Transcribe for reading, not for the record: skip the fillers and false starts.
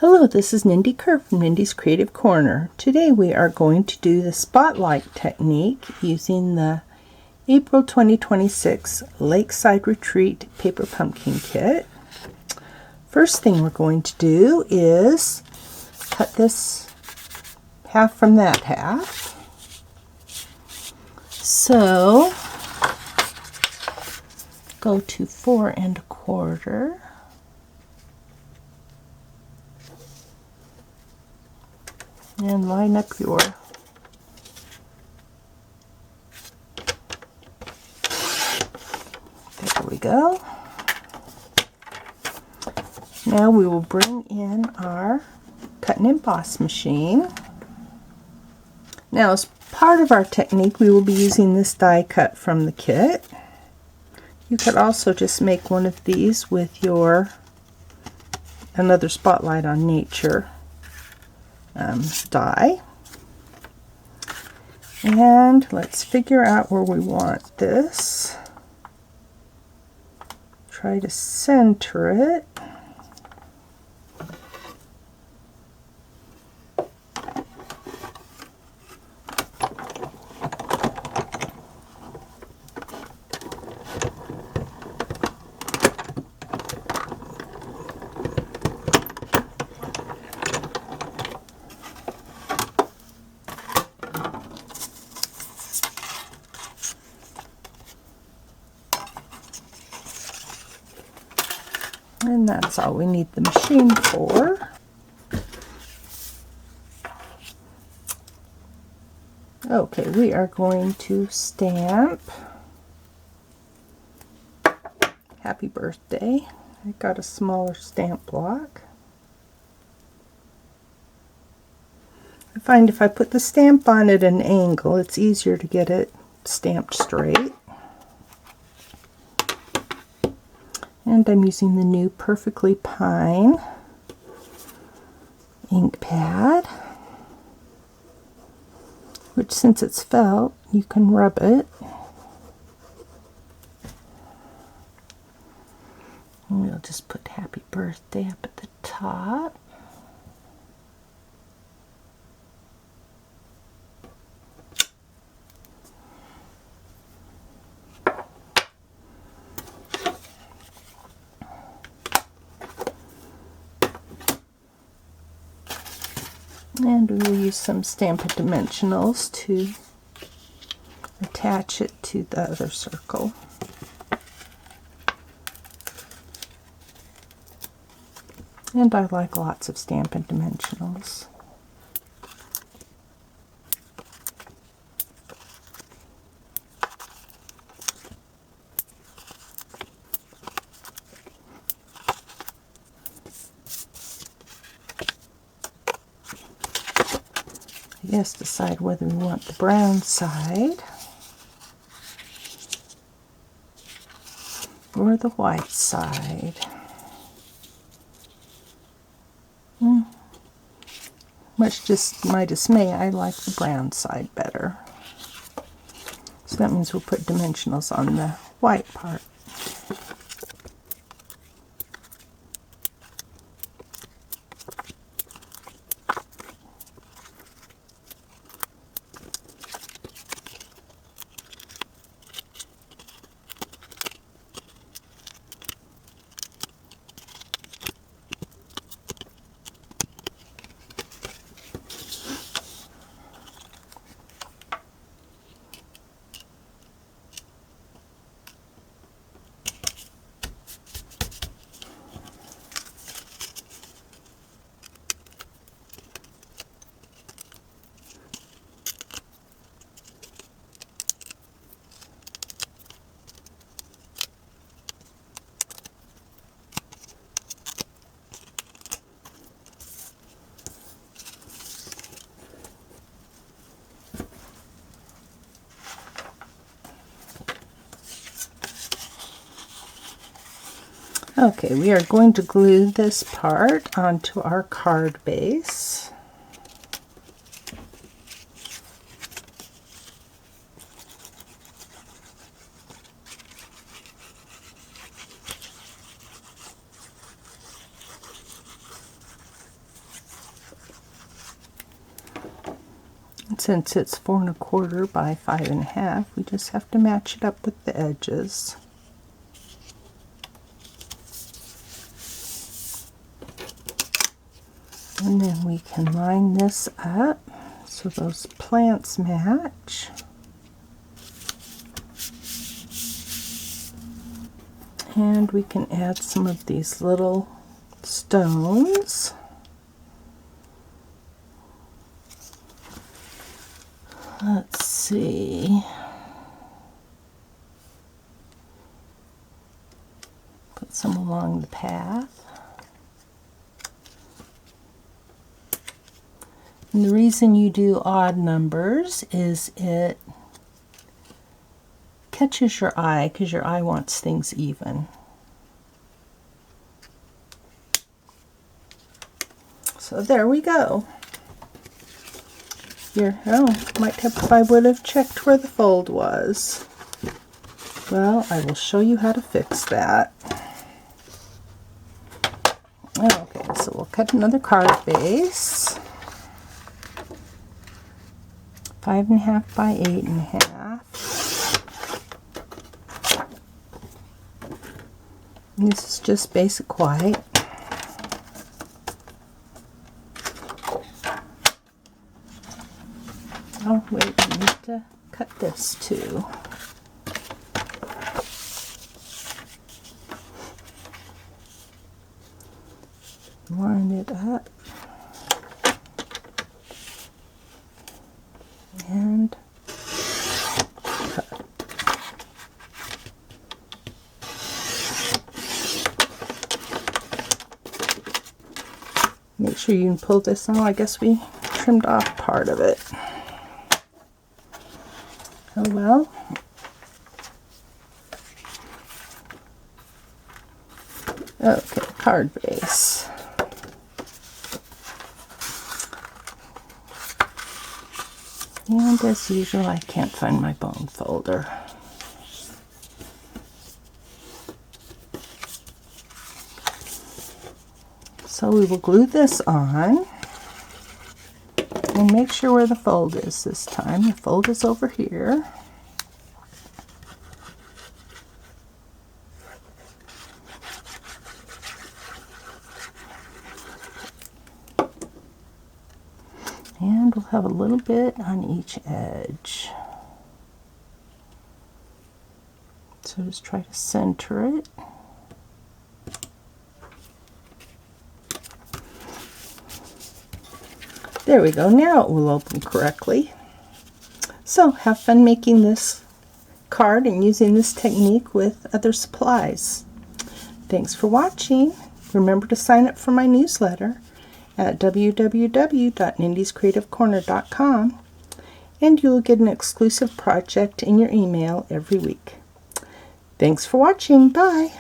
Hello, this is Nindy Kerr from Nindy's Creative Corner. Today we are going to do the spotlight technique using the April 2026 Lakeside Retreat Paper Pumpkin Kit. First thing we're going to do is cut this half from that half. So go to 4 1/4. And line up your there we go. Now we will bring in our cut and emboss machine. Now, as part of our technique, we will be using this die cut from the kit. You could also just make one of these with your another Spotlight on Nature die. And let's figure out where we want this. Try to center it. And that's all we need the machine for. Okay, we are going to stamp Happy Birthday. I got a smaller stamp block. I find if I put the stamp on at an angle, it's easier to get it stamped straight. And I'm using the new Perfectly Pine ink pad, which, since it's felt, you can rub it. And we'll just put Happy Birthday up at the top. And we will use some Stampin' Dimensionals to attach it to the other circle. And I like lots of Stampin' Dimensionals. Yes, decide whether we want the brown side or the white side. Much just my dismay, I like the brown side better. So that means we'll put dimensionals on the white part. Okay, we are going to glue this part onto our card base. And since it's 4 1/4 by 5 1/2, we just have to match it up with the edges. And then we can line this up so those plants match. And we can add some of these little stones. Let's see. Put some along the path. And the reason you do odd numbers is it catches your eye, because your eye wants things even. So there we go. Here, oh, might have if I would have checked where the fold was. Well, I will show you how to fix that. Okay, so we'll cut another card base. 5 1/2 by 8 1/2. And this is just basic white. Oh wait, I need to cut this too. Line it up. And cut. Make sure you can pull this out. I guess we trimmed off part of it. Oh well. Okay, card base. And as usual, I can't find my bone folder. So we will glue this on and make sure where the fold is this time. The fold is over here. And we'll have a little bit on each edge. So just try to center it. There we go. Now it will open correctly. So have fun making this card and using this technique with other supplies. Thanks for watching. Remember to sign up for my newsletter at www.nindiescreativecorner.com, and you'll get an exclusive project in your email every week. Thanks for watching. Bye.